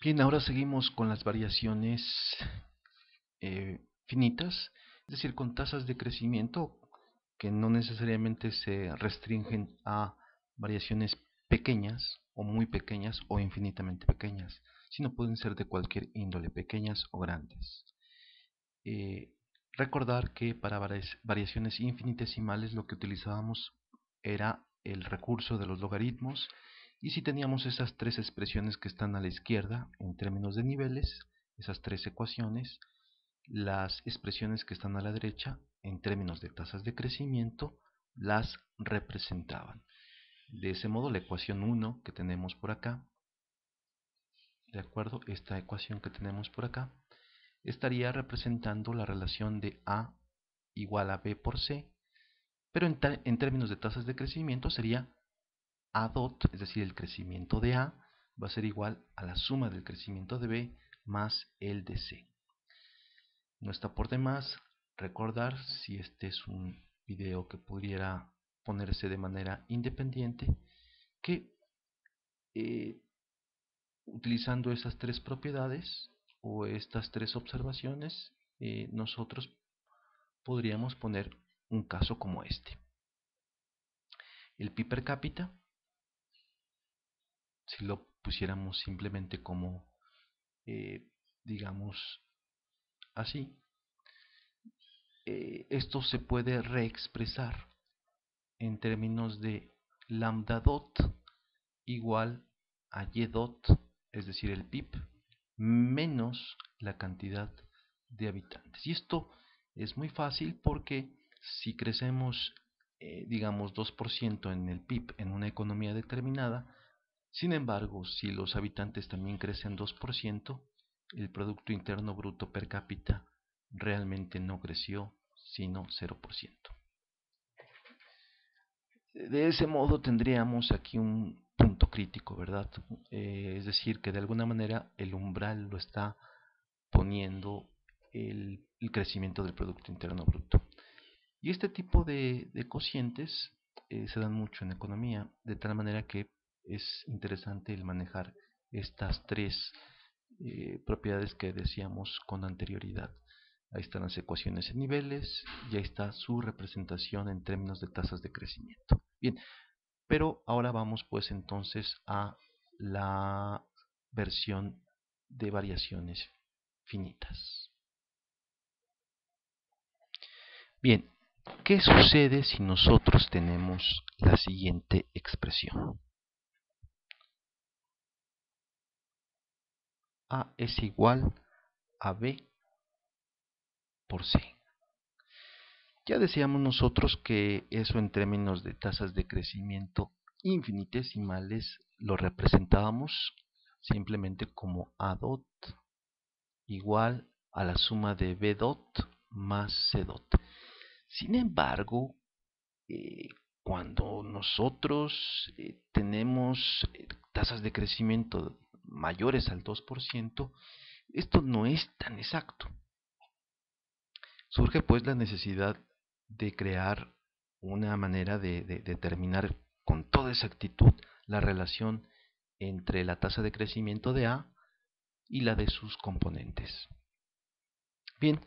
Bien, ahora seguimos con las variaciones finitas, es decir, con tasas de crecimiento que no necesariamente se restringen a variaciones pequeñas o muy pequeñas o infinitamente pequeñas, sino pueden ser de cualquier índole, pequeñas o grandes. Eh, Recordar que para variaciones infinitesimales lo que utilizábamos era el recurso de los logaritmos, y si teníamos esas tres expresiones que están a la izquierda en términos de niveles, esas tres ecuaciones, las expresiones que están a la derecha en términos de tasas de crecimiento las representaban. De ese modo, la ecuación 1 que tenemos por acá, de acuerdo, esta ecuación que tenemos por acá, estaría representando la relación de A igual a B por C, pero en términos de tasas de crecimiento sería A dot, es decir, el crecimiento de A va a ser igual a la suma del crecimiento de B más el de C. No está por demás recordar, si este es un video que pudiera ponerse de manera independiente, que eh, utilizando esas tres propiedades o estas tres observaciones, nosotros podríamos poner un caso como este. El PIB per cápita, si lo pusiéramos simplemente como, digamos así, esto se puede reexpresar en términos de lambda dot igual a y dot, es decir, el PIB, menos la cantidad de habitantes. Y esto es muy fácil porque si crecemos, digamos, 2% en el PIB en una economía determinada, sin embargo, si los habitantes también crecen 2%, el Producto Interno Bruto per cápita realmente no creció, sino 0%. De ese modo tendríamos aquí un punto crítico, ¿verdad? Es decir, que de alguna manera el umbral lo está poniendo el crecimiento del Producto Interno Bruto. Y este tipo de cocientes se dan mucho en economía, de tal manera que es interesante el manejar estas tres propiedades que decíamos con anterioridad. Ahí están las ecuaciones en niveles y ahí está su representación en términos de tasas de crecimiento. Bien, pero ahora vamos pues entonces a la versión de variaciones finitas. Bien, ¿qué sucede si nosotros tenemos la siguiente expresión? A es igual a B por C. Ya decíamos nosotros que eso en términos de tasas de crecimiento infinitesimales lo representábamos simplemente como A dot igual a la suma de B dot más C dot. Sin embargo, eh, cuando nosotros tenemos tasas de crecimiento mayores al 2%, esto no es tan exacto. Surge pues la necesidad de crear una manera de determinar con toda exactitud la relación entre la tasa de crecimiento de A y la de sus componentes. Bien,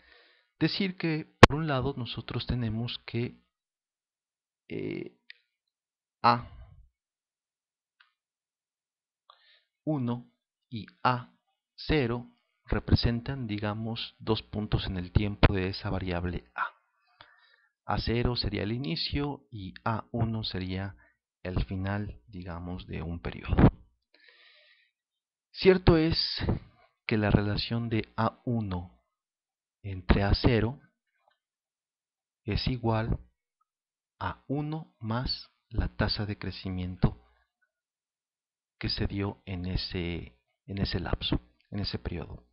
decir que por un lado nosotros tenemos que A1 y A0 representan, digamos, dos puntos en el tiempo de esa variable A. A0 sería el inicio y A1 sería el final, digamos, de un periodo. Cierto es que la relación de A1 entre A0 es igual a 1 más la tasa de crecimiento que se dio en ese lapso, en ese periodo.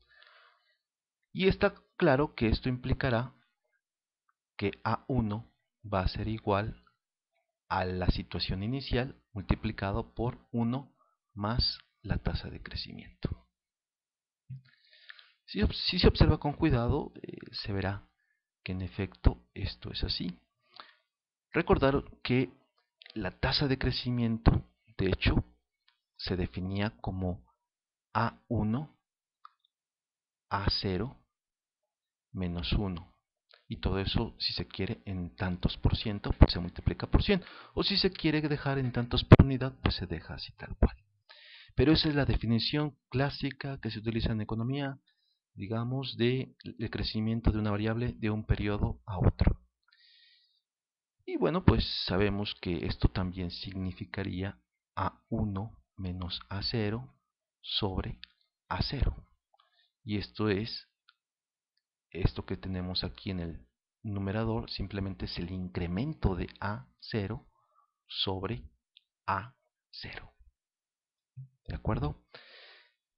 Y está claro que esto implicará que A1 va a ser igual a la situación inicial multiplicado por 1 más la tasa de crecimiento. Si se observa con cuidado, se verá que en efecto esto es así. Recordar que la tasa de crecimiento, de hecho, se definía como A1 A0 menos 1. Y todo eso, si se quiere, en tantos por ciento, pues se multiplica por 100. O si se quiere dejar en tantos por unidad, pues se deja así tal cual. Pero esa es la definición clásica que se utiliza en economía, digamos, de crecimiento de una variable de un periodo a otro. Y bueno, pues sabemos que esto también significaría A1 menos A0 sobre A0. Y esto es, esto que tenemos aquí en el numerador, simplemente es el incremento de A0 sobre A0. ¿De acuerdo?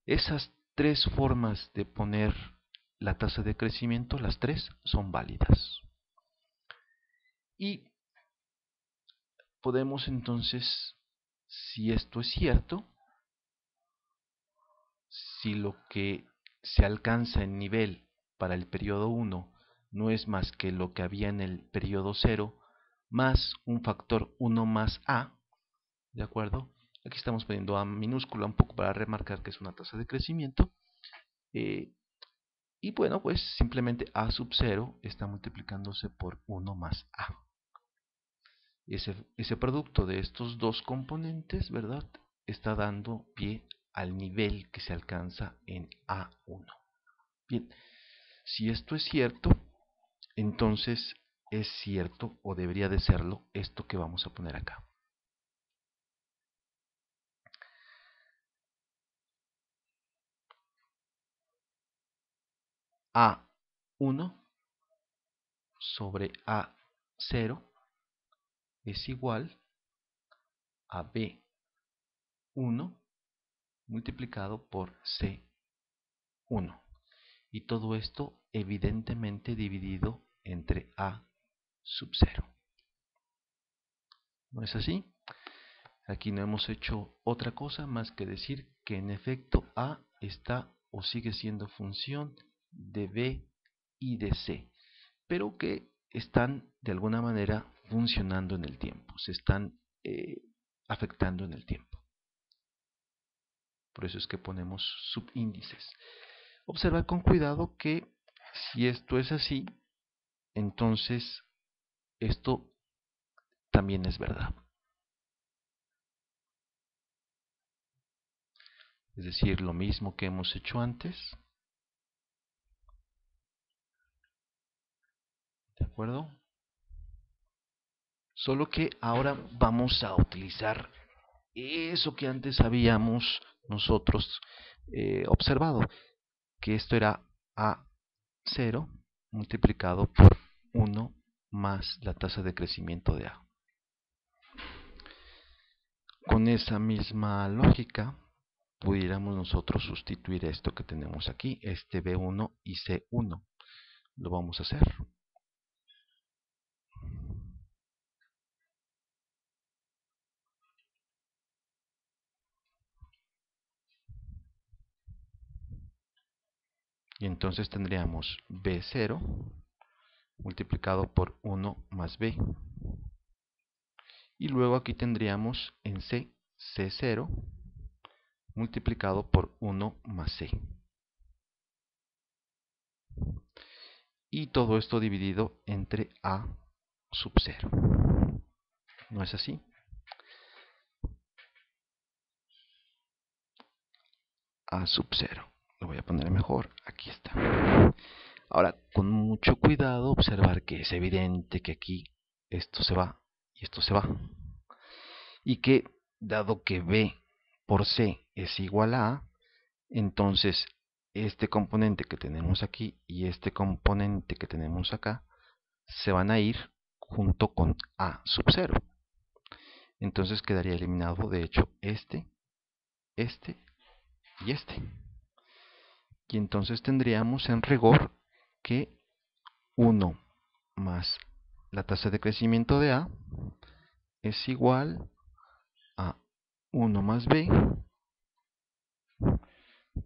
Esas tres formas de poner la tasa de crecimiento, las tres son válidas. Y podemos entonces, si esto es cierto, si lo que se alcanza en nivel para el periodo 1 no es más que lo que había en el periodo 0, más un factor 1 más A, ¿de acuerdo? Aquí estamos poniendo A minúscula un poco para remarcar que es una tasa de crecimiento. Y bueno, pues simplemente A sub 0 está multiplicándose por 1 más A. Ese producto de estos dos componentes, ¿verdad?, está dando pie al nivel que se alcanza en A1. Bien, si esto es cierto, entonces es cierto, o debería de serlo, esto que vamos a poner acá. A1 sobre A0 es igual a B1 multiplicado por C1. Y todo esto evidentemente dividido entre A sub 0. ¿No es así? Aquí no hemos hecho otra cosa más que decir que en efecto A está o sigue siendo función de B y de C, pero que están de alguna manera funcionando en el tiempo, se están afectando en el tiempo. Por eso es que ponemos subíndices. Observa con cuidado que si esto es así, entonces esto también es verdad. Es decir, lo mismo que hemos hecho antes. ¿De acuerdo? Solo que ahora vamos a utilizar eso que antes habíamos nosotros observado, que esto era A0 multiplicado por 1 más la tasa de crecimiento de A. Con esa misma lógica, pudiéramos nosotros sustituir esto que tenemos aquí, este B1 y C1. Lo vamos a hacer. Y entonces tendríamos B0 multiplicado por 1 más B. Y luego aquí tendríamos en C, C0 multiplicado por 1 más C. Y todo esto dividido entre A sub 0. ¿No es así? A sub 0. Lo voy a poner mejor. Aquí está. Ahora, con mucho cuidado, observar que es evidente que aquí esto se va y esto se va. Y que, dado que B por C es igual a A, entonces este componente que tenemos aquí y este componente que tenemos acá se van a ir junto con A sub 0. Entonces quedaría eliminado, de hecho, este y este. Y entonces tendríamos en rigor que 1 más la tasa de crecimiento de A es igual a 1 más B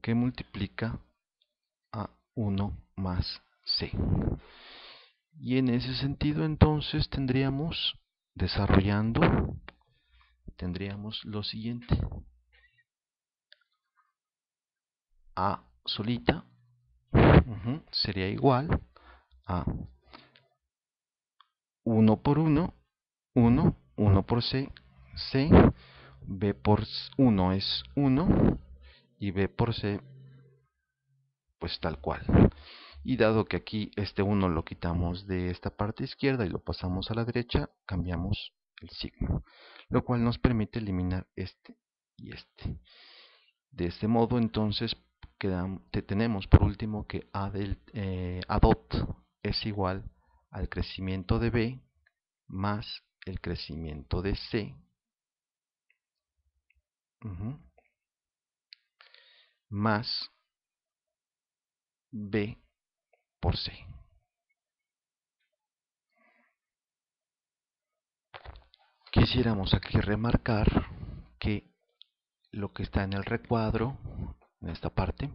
que multiplica a 1 más C. Y en ese sentido entonces tendríamos, desarrollando, tendríamos lo siguiente. A solita sería igual a 1 por 1, 1 por C, B por 1 es 1 y B por C pues tal cual. Y dado que aquí este 1 lo quitamos de esta parte izquierda y lo pasamos a la derecha, cambiamos el signo, lo cual nos permite eliminar este y este. De este modo entonces tenemos por último que A dot es igual al crecimiento de B más el crecimiento de C más B por C. Quisiéramos aquí remarcar que lo que está en el recuadro, en esta parte,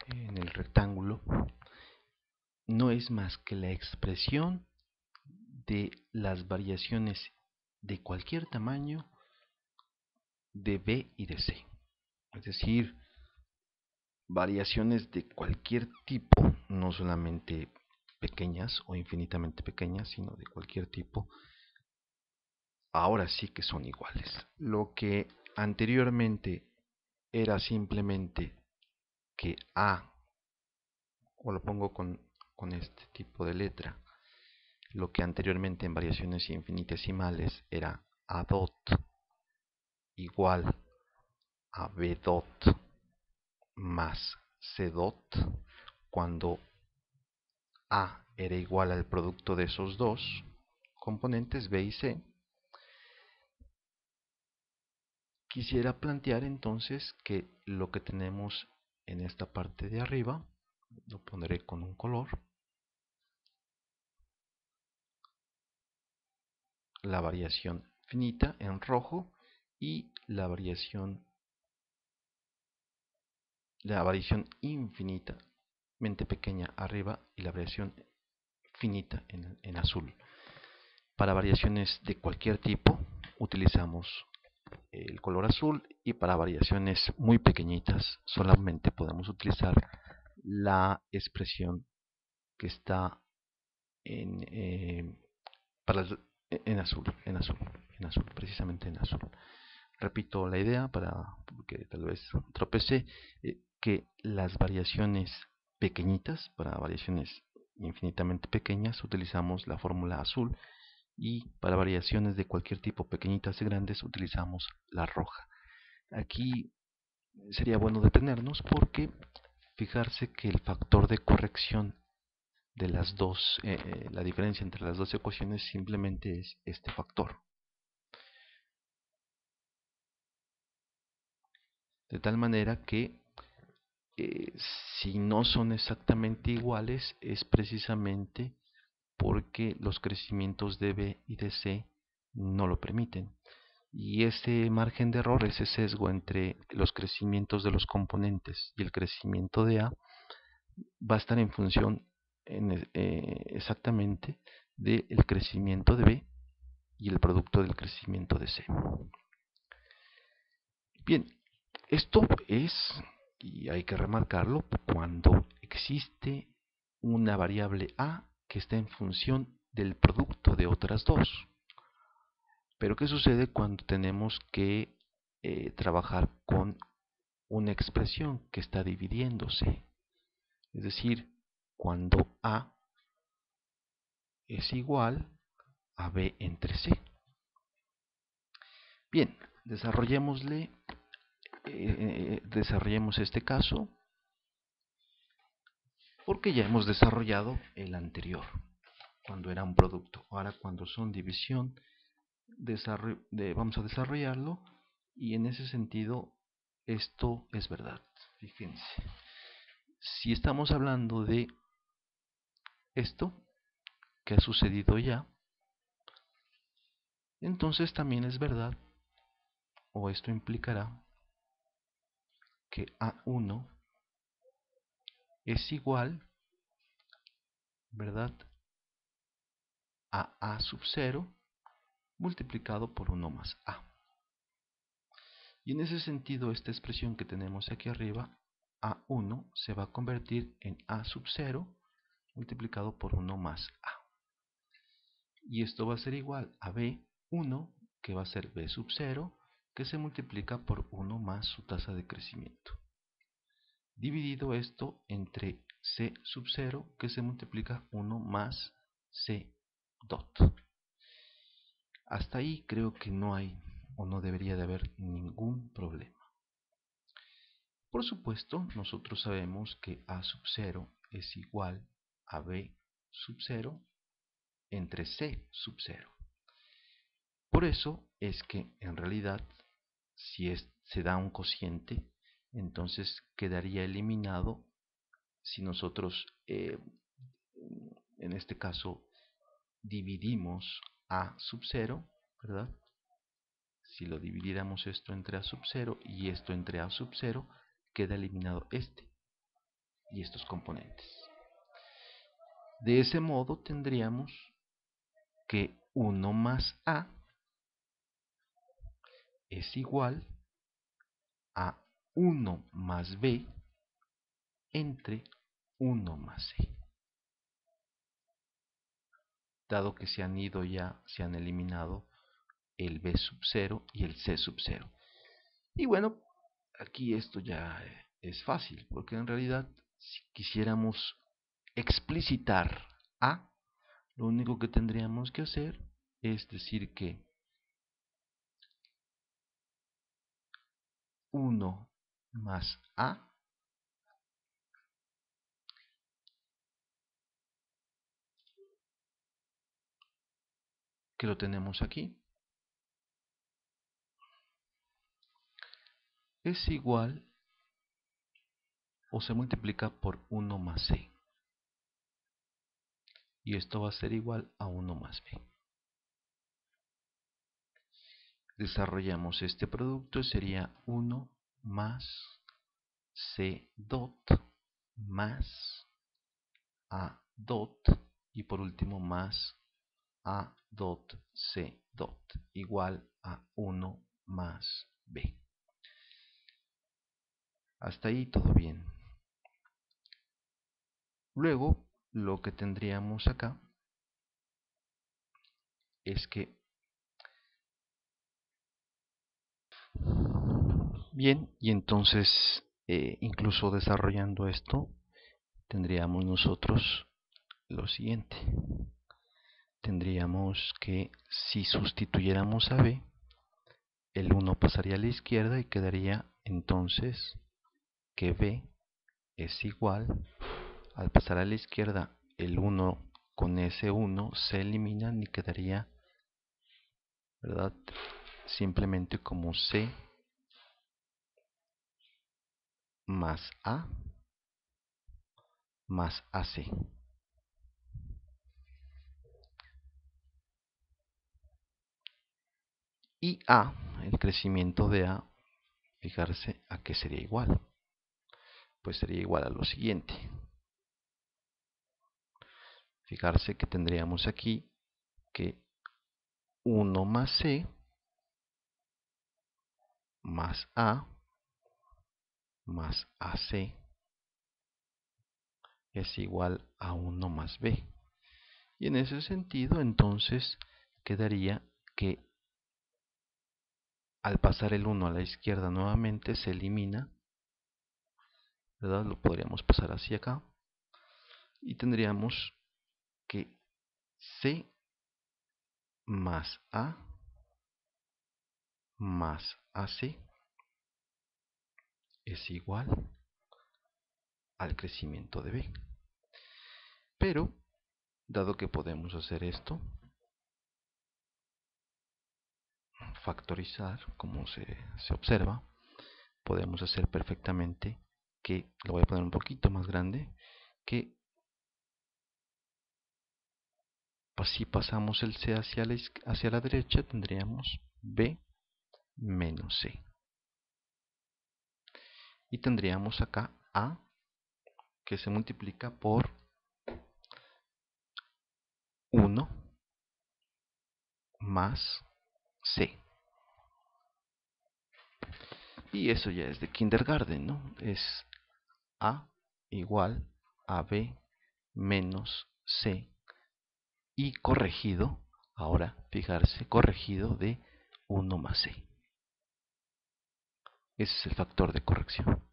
en el rectángulo, no es más que la expresión de las variaciones de cualquier tamaño de B y de C. Es decir, variaciones de cualquier tipo, no solamente pequeñas o infinitamente pequeñas, sino de cualquier tipo, ahora sí que son iguales. Lo que anteriormente era simplemente que A, o lo pongo con este tipo de letra, lo que anteriormente en variaciones infinitesimales era A dot igual a B dot más C dot, cuando A era igual al producto de esos dos componentes, B y C. Quisiera plantear entonces que lo que tenemos en esta parte de arriba, lo pondré con un color, la variación finita en rojo y la variación infinitamente pequeña arriba y la variación finita en azul. Para variaciones de cualquier tipo utilizamos el color azul, y para variaciones muy pequeñitas solamente podemos utilizar la expresión que está en, para, en azul, precisamente en azul. Repito la idea porque tal vez tropecé, que las variaciones pequeñitas, para variaciones infinitamente pequeñas utilizamos la fórmula azul, y para variaciones de cualquier tipo, pequeñitas y grandes, utilizamos la roja. Aquí sería bueno detenernos porque fijarse que el factor de corrección de las dos, la diferencia entre las dos ecuaciones simplemente es este factor. De tal manera que si no son exactamente iguales es precisamente porque los crecimientos de B y de C no lo permiten. Y ese margen de error, ese sesgo entre los crecimientos de los componentes y el crecimiento de A, va a estar en función exactamente del crecimiento de B y el producto del crecimiento de C. Bien, esto es, y hay que remarcarlo, cuando existe una variable A que está en función del producto de otras dos. Pero ¿qué sucede cuando tenemos que trabajar con una expresión que está dividiéndose? Es decir, cuando A es igual a B entre C. Bien, desarrollemos este caso, porque ya hemos desarrollado el anterior, cuando era un producto. Ahora, cuando son división, vamos a desarrollarlo, y en ese sentido esto es verdad. Fíjense, si estamos hablando de esto que ha sucedido ya, entonces también es verdad, o esto implicará que A1 es igual, ¿verdad?, a A sub 0 multiplicado por 1 más A. Y en ese sentido, esta expresión que tenemos aquí arriba A1 se va a convertir en A sub 0 multiplicado por 1 más A. Y esto va a ser igual a B1, que va a ser B sub 0, que se multiplica por 1 más su tasa de crecimiento. Dividido esto entre C sub 0, que se multiplica 1 más C dot. Hasta ahí creo que no hay o no debería de haber ningún problema. Por supuesto, nosotros sabemos que A sub 0 es igual a B sub 0 entre C sub 0. Por eso es que en realidad, si se da un cociente, entonces quedaría eliminado si nosotros, en este caso, dividimos A sub 0, ¿verdad? Si lo dividiéramos esto entre A sub 0 y esto entre A sub 0, queda eliminado este y estos componentes. De ese modo tendríamos que 1 más A es igual a 1 más B entre 1 más C. Dado que se han ido ya, se han eliminado el B sub 0 y el C sub 0. Y bueno, aquí esto ya es fácil, porque en realidad si quisiéramos explicitar A, lo único que tendríamos que hacer es decir que 1 más A que lo tenemos aquí, es igual o se multiplica por 1 más C. Y esto va a ser igual a 1 más B. Desarrollamos este producto y sería 1 más C dot más A dot y por último más A dot C dot igual a 1 más B. Hasta ahí todo bien. Luego lo que tendríamos acá es que bien, y entonces incluso desarrollando esto tendríamos nosotros lo siguiente. Tendríamos que si sustituyéramos a B, el 1 pasaría a la izquierda y quedaría entonces que B es igual, al pasar a la izquierda el 1 con ese 1 se eliminan y quedaría, ¿verdad? Simplemente como C más A más AC. Y A, el crecimiento de A, fijarse a qué sería igual. Pues sería igual a lo siguiente. Fijarse que tendríamos aquí que 1 más C más A más AC es igual a 1 más B. Y en ese sentido, entonces, quedaría que al pasar el 1 a la izquierda nuevamente se elimina, ¿verdad? Lo podríamos pasar así acá. Y tendríamos que C más A más AC es igual al crecimiento de B. Pero, dado que podemos hacer esto, factorizar, como se observa, podemos hacer perfectamente que, lo voy a poner un poquito más grande, que si pasamos el C hacia la derecha tendríamos B menos C. Y tendríamos acá A que se multiplica por 1 más C. Y eso ya es de kindergarten, ¿no? Es A igual a B menos C y corregido, ahora fijarse, corregido de 1 más C. Ese es el factor de corrección.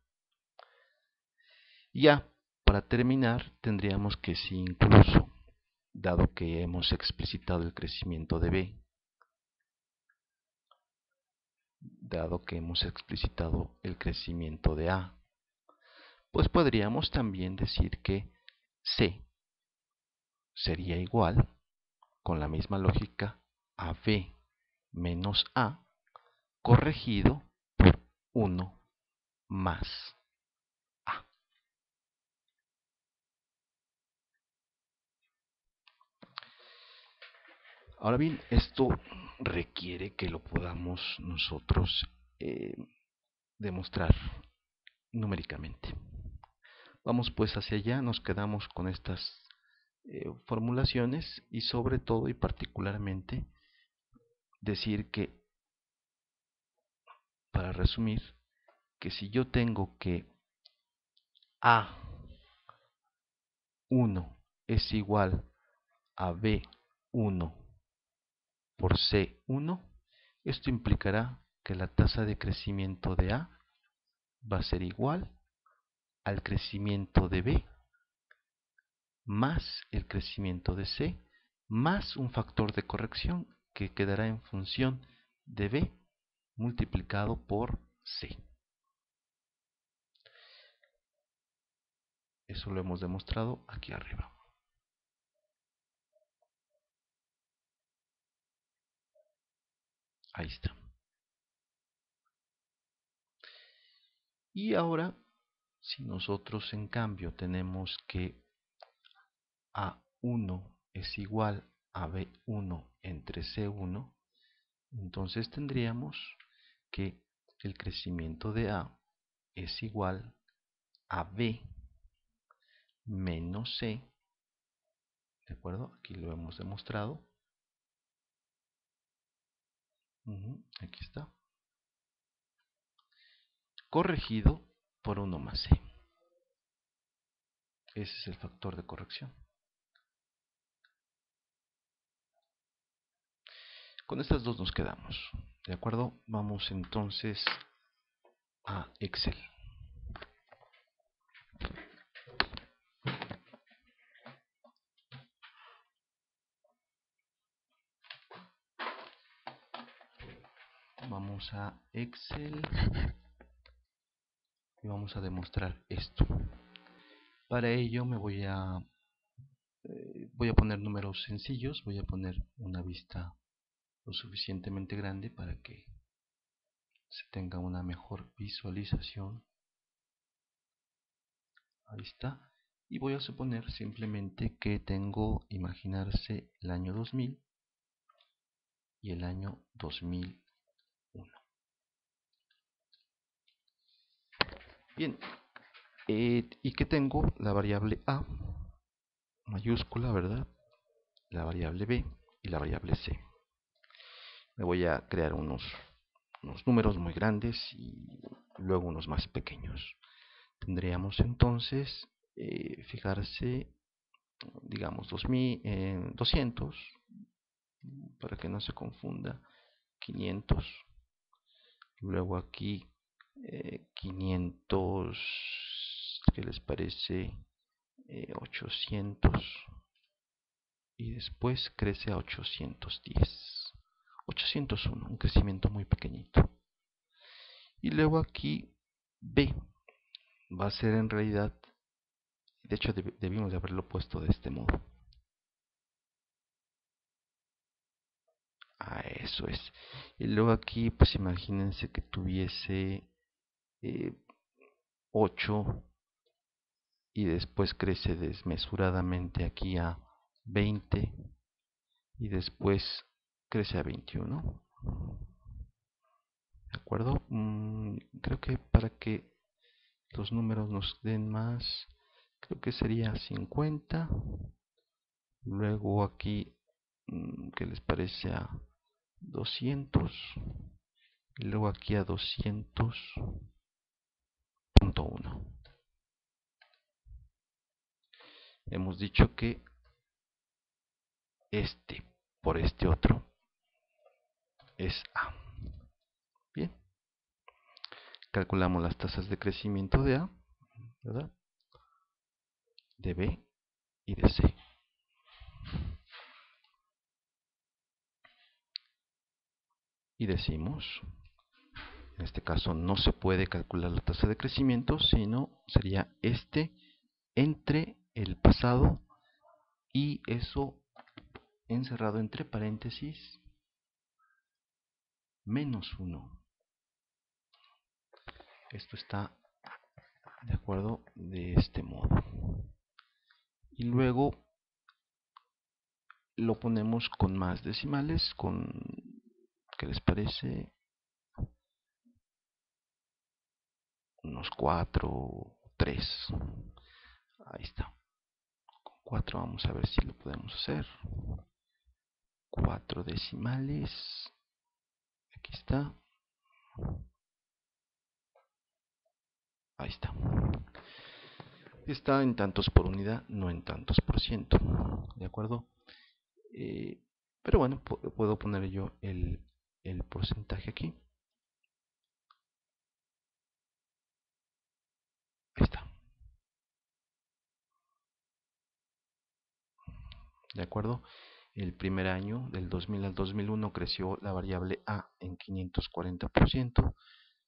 Ya, para terminar, tendríamos que si incluso, dado que hemos explicitado el crecimiento de B, dado que hemos explicitado el crecimiento de A, pues podríamos también decir que C sería igual, con la misma lógica, a B menos A corregido por 1 más A. Ahora bien, esto requiere que lo podamos nosotros demostrar numéricamente. Vamos pues hacia allá, nos quedamos con estas formulaciones y sobre todo y particularmente decir que, para resumir, que si yo tengo que A1 es igual a B1 por C1, esto implicará que la tasa de crecimiento de A va a ser igual al crecimiento de B más el crecimiento de C más un factor de corrección que quedará en función de B multiplicado por C. Eso lo hemos demostrado aquí arriba. Ahí está. Y ahora, si nosotros en cambio tenemos que A1 es igual a B1 entre C1, entonces tendríamos que el crecimiento de A es igual a B menos C, ¿de acuerdo? Aquí lo hemos demostrado. Aquí está. Corregido por 1 más C. Ese es el factor de corrección. Con estas dos nos quedamos, ¿de acuerdo? Vamos entonces a Excel. Vamos a Excel y vamos a demostrar esto. Para ello me voy a poner números sencillos, voy a poner una vista lo suficientemente grande para que se tenga una mejor visualización. Ahí está. Y voy a suponer simplemente que tengo, imaginarse, el año 2000 y el año 2001. Bien, y que tengo la variable A mayúscula, ¿verdad? La variable B y la variable C. Me voy a crear unos números muy grandes y luego unos más pequeños. Tendríamos entonces, fijarse, digamos 200, para que no se confunda, 500, luego aquí 500, ¿qué les parece? 800 y después crece a 810, 801, un crecimiento muy pequeñito. Y luego aquí B va a ser en realidad, de hecho debimos de haberlo puesto de este modo. Eso es. Y luego aquí, pues imagínense que tuviese 8 y después crece desmesuradamente aquí a 20 y después crece a 21. ¿De acuerdo? Creo que para que los números nos den más, creo que sería 50. Luego aquí, ¿qué les parece? A 200. Y luego aquí a 200.1. hemos dicho que este por este otro es A. Bien, calculamos las tasas de crecimiento de A, ¿verdad? De B y de C. Y decimos, en este caso no se puede calcular la tasa de crecimiento, sino sería este entre el pasado y eso encerrado entre paréntesis menos 1. Esto está de acuerdo de este modo. Y luego lo ponemos con más decimales, con, ¿qué les parece? Unos 4, 3. Ahí está. Con 4 vamos a ver si lo podemos hacer. 4 decimales. Aquí está. Ahí está. Está en tantos por unidad, no en tantos por ciento. ¿De acuerdo? Pero bueno, puedo poner yo el porcentaje aquí. Ahí está. ¿De acuerdo? El primer año, del 2000 al 2001, creció la variable A en 540%,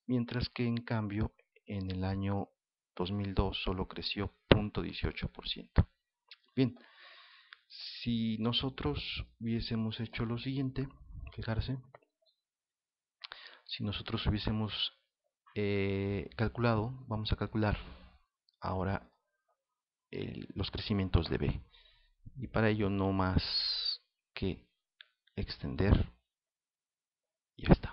mientras que en cambio en el año 2002 solo creció 0.18%. Bien, si nosotros hubiésemos hecho lo siguiente, fijarse, si nosotros hubiésemos calculado, vamos a calcular ahora los crecimientos de B. Y para ello no más que extender. Y ya está.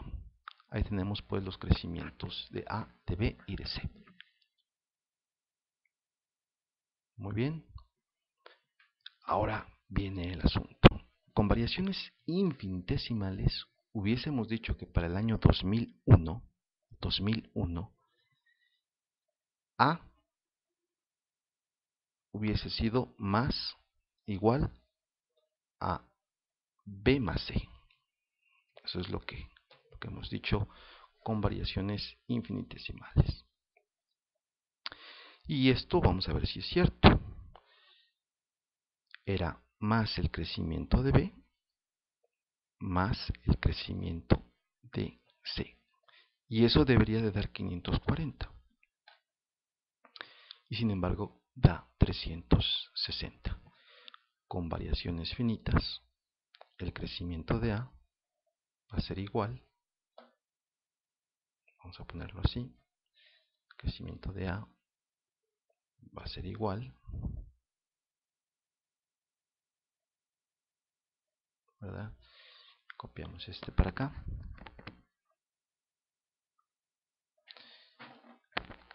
Ahí tenemos pues los crecimientos de A, de B y de C. Muy bien. Ahora viene el asunto. Con variaciones infinitesimales hubiésemos dicho que para el año 2001 A hubiese sido más igual a B más C. Eso es lo que hemos dicho con variaciones infinitesimales. Y esto vamos a ver si es cierto. Era más el crecimiento de B más el crecimiento de C. Y eso debería de dar 540. Y sin embargo da 360. Con variaciones finitas, el crecimiento de A va a ser igual. Vamos a ponerlo así. El crecimiento de A va a ser igual, ¿verdad? Copiamos este para acá.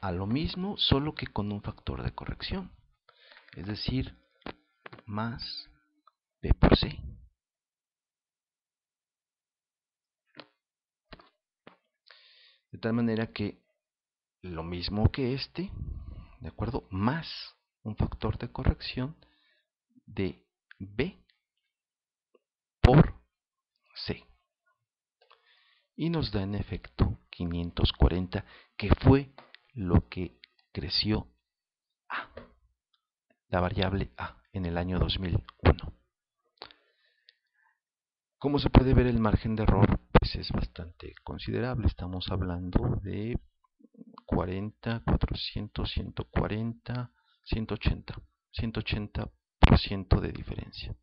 A lo mismo, solo que con un factor de corrección. Es decir, más B por C. De tal manera que lo mismo que este, ¿de acuerdo? Más un factor de corrección de B por C. Y nos da en efecto 540, que fue lo que creció A, la variable A, en el año 2001. Como se puede ver, el margen de error pues es bastante considerable. Estamos hablando de 40, 400, 140, 180, 180% de diferencia.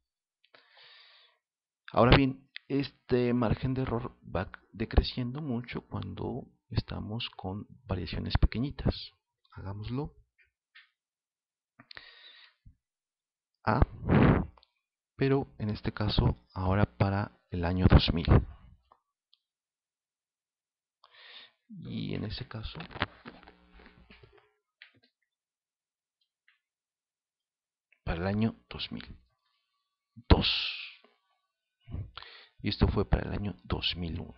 Ahora bien, este margen de error va decreciendo mucho cuando estamos con variaciones pequeñitas. Hagámoslo. A, pero en este caso ahora para el año 2000. Y en ese caso para el año 2002. Y esto fue para el año 2001.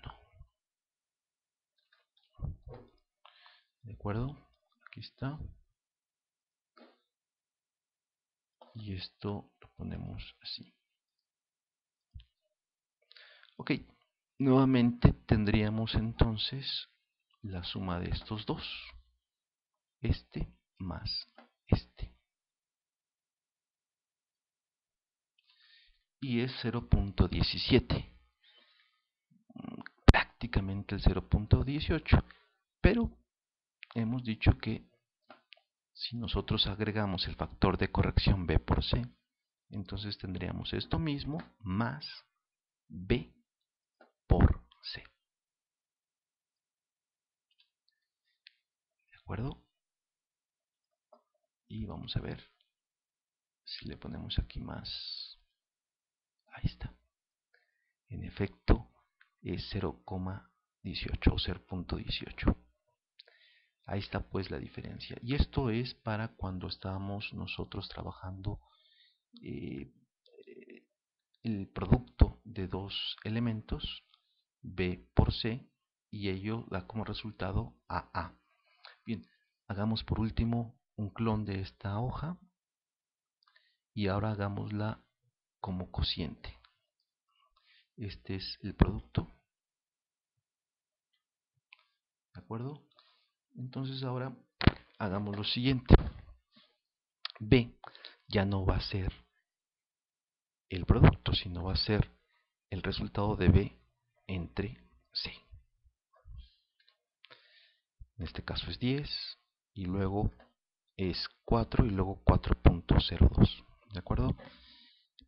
¿De acuerdo? Aquí está. y esto lo ponemos así. Ok, nuevamente tendríamos entonces la suma de estos dos, este más este, y es 0.17, prácticamente el 0.18, pero hemos dicho que si nosotros agregamos el factor de corrección b por c, entonces tendríamos esto mismo más b por c. ¿De acuerdo? Y vamos a ver si le ponemos aquí más. Ahí está. En efecto, es 0,18 o 0.18. Ahí está pues la diferencia. Y esto es para cuando estábamos nosotros trabajando el producto de dos elementos, b por c, y ello da como resultado AA. Bien, hagamos por último un clon de esta hoja y ahora hagámosla como cociente. Este es el producto. ¿De acuerdo? Entonces ahora hagamos lo siguiente. B ya no va a ser el producto, sino va a ser el resultado de B entre C. En este caso es 10 y luego es 4 y luego 4.02. ¿De acuerdo?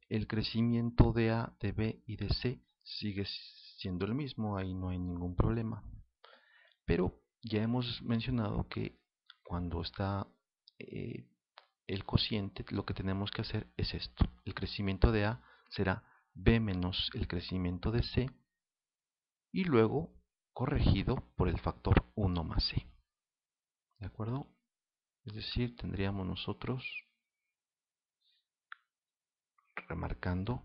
El crecimiento de A, de B y de C sigue siendo el mismo, ahí no hay ningún problema. Pero ya hemos mencionado que cuando está el cociente, lo que tenemos que hacer es esto. El crecimiento de A será B menos el crecimiento de C y luego corregido por el factor 1 más C. ¿De acuerdo? Es decir, tendríamos nosotros remarcando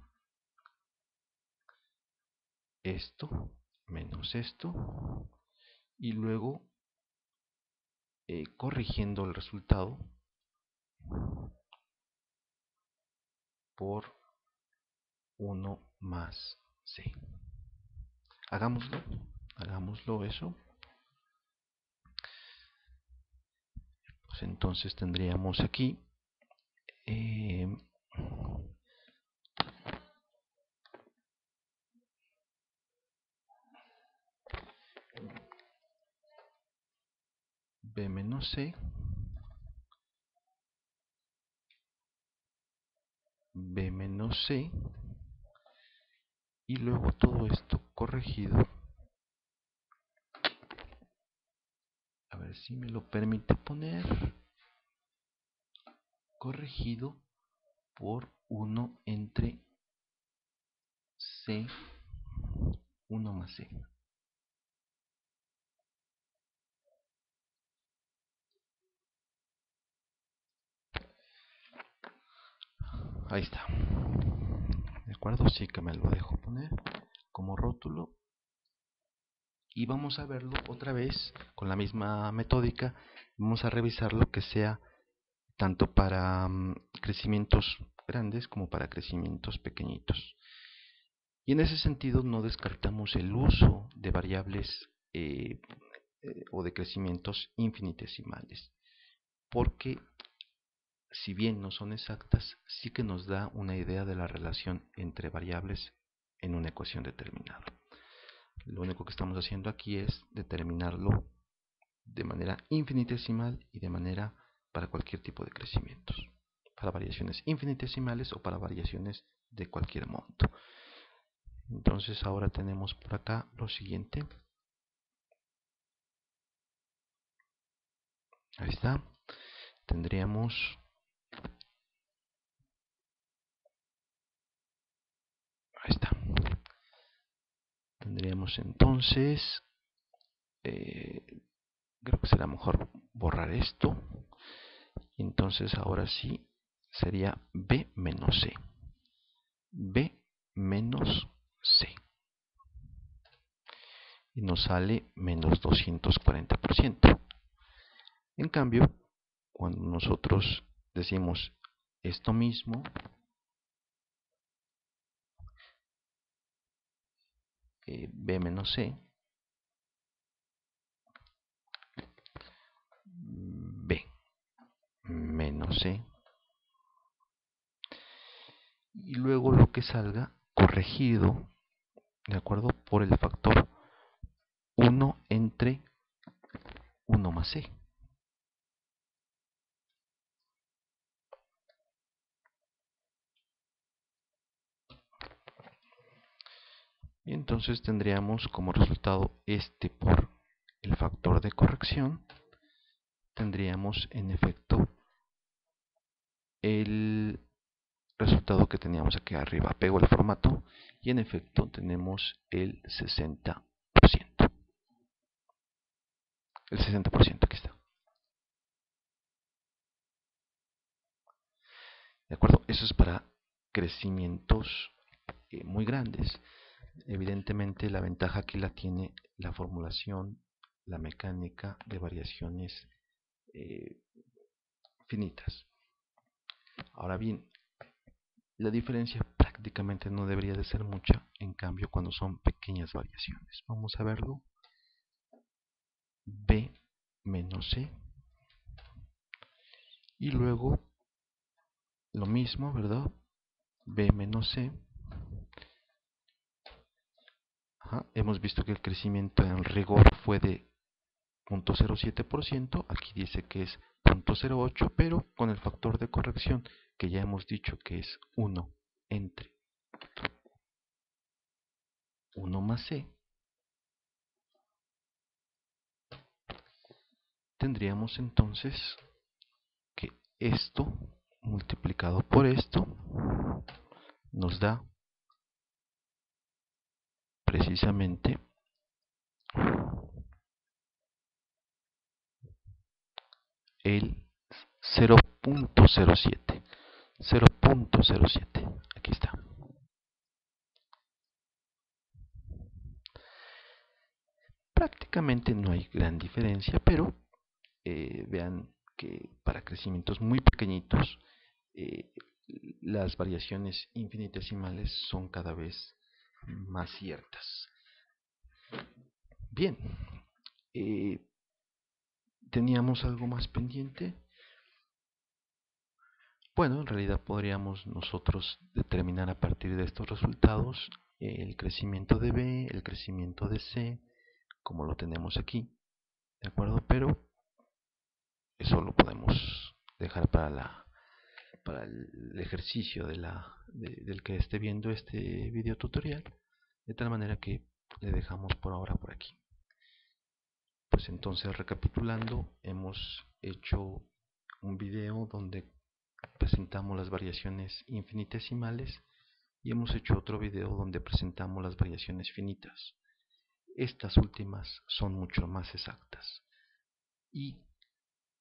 esto menos esto y luego corrigiendo el resultado por 1 más C. Hagámoslo eso. Pues entonces tendríamos aquí B menos C, B menos C, y luego todo esto corregido, a ver si me lo permite poner, corregido por 1 entre C, 1 más C. Ahí está. ¿De acuerdo? Sí que me lo dejo poner como rótulo. Y vamos a verlo otra vez con la misma metódica. Vamos a revisarlo que sea tanto para crecimientos grandes como para crecimientos pequeñitos. Y en ese sentido no descartamos el uso de variables o de crecimientos infinitesimales, porque si bien no son exactas, sí que nos da una idea de la relación entre variables en una ecuación determinada. Lo único que estamos haciendo aquí es determinarlo de manera infinitesimal y de manera para cualquier tipo de crecimientos, para variaciones infinitesimales o para variaciones de cualquier monto. Entonces ahora tenemos por acá lo siguiente. Ahí está. Tendríamos ahí está. Tendríamos entonces creo que será mejor borrar esto. Y entonces ahora sí sería B menos C. B menos C. Y nos sale menos 240%. En cambio, cuando nosotros decimos esto mismo B menos C, B menos C, y luego lo que salga corregido, de acuerdo, por el factor 1 entre 1 más C. Y entonces tendríamos como resultado este por el factor de corrección. Tendríamos en efecto el resultado que teníamos aquí arriba. Pego el formato y en efecto tenemos el 60%. El 60% aquí está. ¿De acuerdo? Eso es para crecimientos muy grandes. Evidentemente la ventaja aquí la tiene la formulación, la mecánica de variaciones finitas. Ahora bien, la diferencia prácticamente no debería de ser mucha, en cambio cuando son pequeñas variaciones. Vamos a verlo. B menos C. Y luego lo mismo, ¿verdad? B menos C. Hemos visto que el crecimiento en rigor fue de 0.07%. Aquí dice que es 0.08, pero con el factor de corrección que ya hemos dicho que es 1 entre 1 más C, tendríamos entonces que esto multiplicado por esto nos da precisamente el 0.07. 0.07. Aquí está. Prácticamente no hay gran diferencia, pero vean que para crecimientos muy pequeñitos las variaciones infinitesimales son cada vez más ciertas. Bien, ¿teníamos algo más pendiente? Bueno, en realidad podríamos nosotros determinar a partir de estos resultados el crecimiento de B, el crecimiento de C, como lo tenemos aquí, ¿de acuerdo? Pero eso lo podemos dejar para el ejercicio del que esté viendo este video tutorial, de tal manera que le dejamos por ahora por aquí. Pues entonces, recapitulando, hemos hecho un video donde presentamos las variaciones infinitesimales y hemos hecho otro video donde presentamos las variaciones finitas. Estas últimas son mucho más exactas y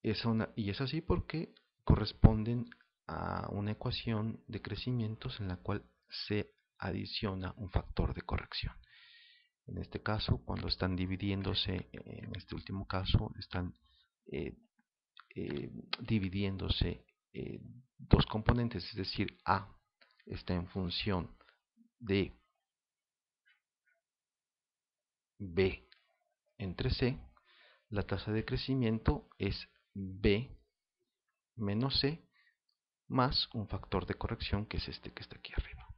es así porque corresponden a una ecuación de crecimientos en la cual se adiciona un factor de corrección. En este caso, cuando están dividiéndose, en este último caso, están dividiéndose dos componentes, es decir, A está en función de B entre C, la tasa de crecimiento es B menos C más un factor de corrección que es este que está aquí arriba.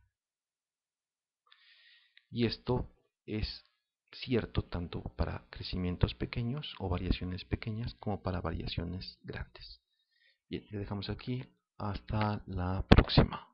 Y esto es cierto tanto para crecimientos pequeños o variaciones pequeñas como para variaciones grandes. Bien, le dejamos aquí. Hasta la próxima.